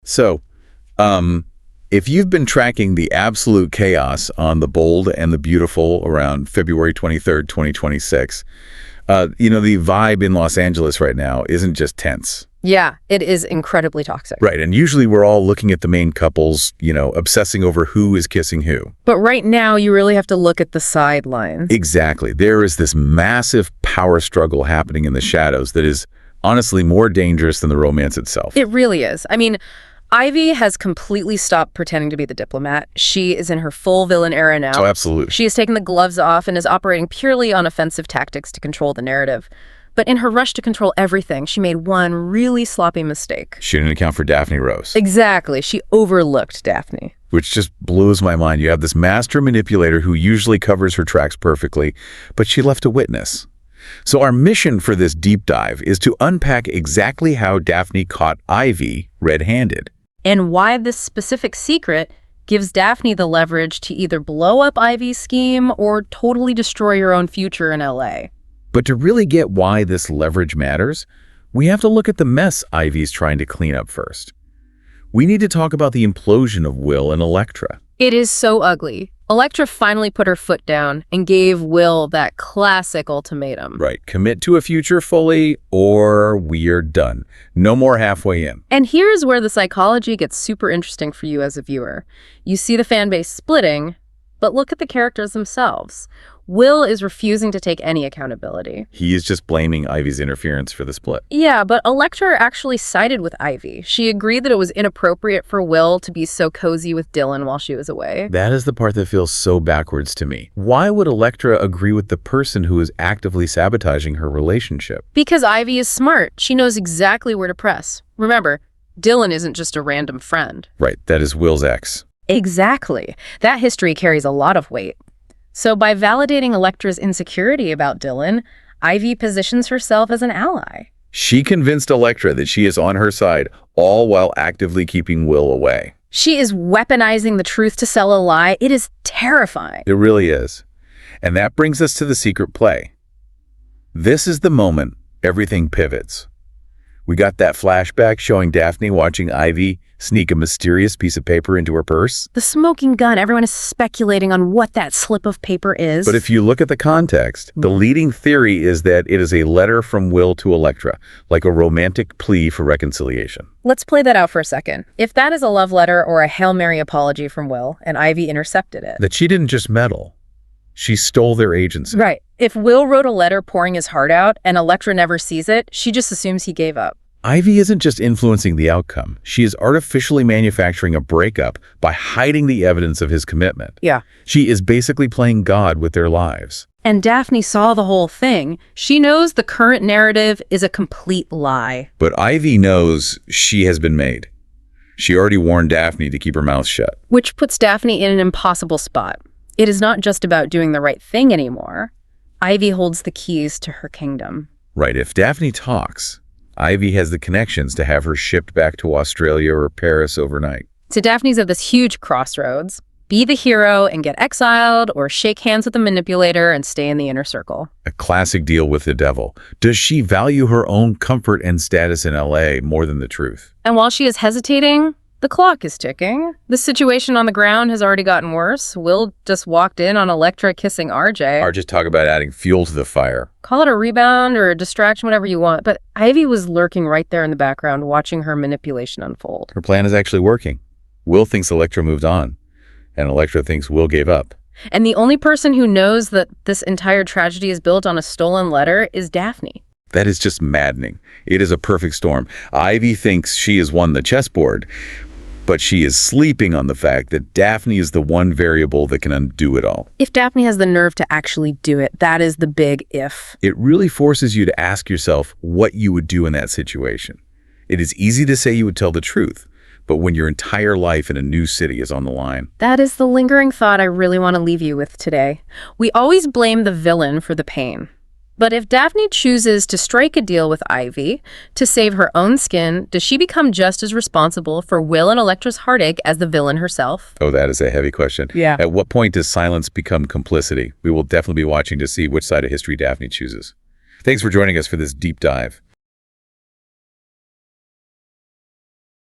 So, if you've been tracking the absolute chaos on The Bold and the Beautiful around February 23rd, 2026, the vibe in Los Angeles right now isn't just tense. Yeah, it is incredibly toxic. Right, and usually we're all looking at the main couples, obsessing over who is kissing who. But right now, you really have to look at the sidelines. Exactly. There is this massive power struggle happening in the shadows that is honestly more dangerous than the romance itself. It really is. I mean, Ivy has completely stopped pretending to be the diplomat. She is in her full villain era now. Oh, absolutely. She has taken the gloves off and is operating purely on offensive tactics to control the narrative. But in her rush to control everything, she made one really sloppy mistake. She didn't account for Daphne Rose. Exactly. She overlooked Daphne. Which just blows my mind. You have this master manipulator who usually covers her tracks perfectly, but she left a witness. So our mission for this deep dive is to unpack exactly how Daphne caught Ivy red-handed. And why this specific secret gives Daphne the leverage to either blow up Ivy's scheme or totally destroy her own future in LA. But to really get why this leverage matters, we have to look at the mess Ivy's trying to clean up first. We need to talk about the implosion of Will and Electra. It is so ugly. Electra finally put her foot down and gave Will that classic ultimatum. Right. Commit to a future fully or we're done. No more halfway in. And here's where the psychology gets super interesting for you as a viewer. You see the fan base splitting, but look at the characters themselves. Will is refusing to take any accountability. He is just blaming Ivy's interference for the split. Yeah, but Electra actually sided with Ivy. She agreed that it was inappropriate for Will to be so cozy with Dylan while she was away. That is the part that feels so backwards to me. Why would Electra agree with the person who is actively sabotaging her relationship? Because Ivy is smart. She knows exactly where to press. Remember, Dylan isn't just a random friend. Right, that is Will's ex. Exactly. That history carries a lot of weight. So by validating Electra's insecurity about Dylan, Ivy positions herself as an ally. She convinced Electra that she is on her side, all while actively keeping Will away. She is weaponizing the truth to sell a lie. It is terrifying. It really is. And that brings us to the secret play. This is the moment everything pivots. We got that flashback showing Daphne watching Ivy sneak a mysterious piece of paper into her purse. The smoking gun, everyone is speculating on what that slip of paper is. But if you look at the context, the leading theory is that it is a letter from Will to Electra, like a romantic plea for reconciliation. Let's play that out for a second. If that is a love letter or a Hail Mary apology from Will, and Ivy intercepted it. That she didn't just meddle. She stole their agency. Right. If Will wrote a letter pouring his heart out and Electra never sees it, she just assumes he gave up. Ivy isn't just influencing the outcome. She is artificially manufacturing a breakup by hiding the evidence of his commitment. Yeah. She is basically playing God with their lives. And Daphne saw the whole thing. She knows the current narrative is a complete lie. But Ivy knows she has been made. She already warned Daphne to keep her mouth shut. Which puts Daphne in an impossible spot. It is not just about doing the right thing anymore. Ivy holds the keys to her kingdom. Right. If Daphne talks, Ivy has the connections to have her shipped back to Australia or Paris overnight. So Daphne's at this huge crossroads. Be the hero and get exiled, or shake hands with the manipulator and stay in the inner circle. A classic deal with the devil. Does she value her own comfort and status in LA more than the truth? And while she is hesitating, the clock is ticking. The situation on the ground has already gotten worse. Will just walked in on Electra kissing RJ. Or just talk about adding fuel to the fire. Call it a rebound or a distraction, whatever you want. But Ivy was lurking right there in the background, watching her manipulation unfold. Her plan is actually working. Will thinks Electra moved on, and Electra thinks Will gave up. And the only person who knows that this entire tragedy is built on a stolen letter is Daphne. That is just maddening. It is a perfect storm. Ivy thinks she has won the chessboard, but she is sleeping on the fact that Daphne is the one variable that can undo it all. If Daphne has the nerve to actually do it, that is the big if. It really forces you to ask yourself what you would do in that situation. It is easy to say you would tell the truth, but when your entire life in a new city is on the line. That is the lingering thought I really want to leave you with today. We always blame the villain for the pain. But if Daphne chooses to strike a deal with Ivy to save her own skin, does she become just as responsible for Will and Electra's heartache as the villain herself? Oh, that is a heavy question. Yeah. At what point does silence become complicity? We will definitely be watching to see which side of history Daphne chooses. Thanks for joining us for this deep dive.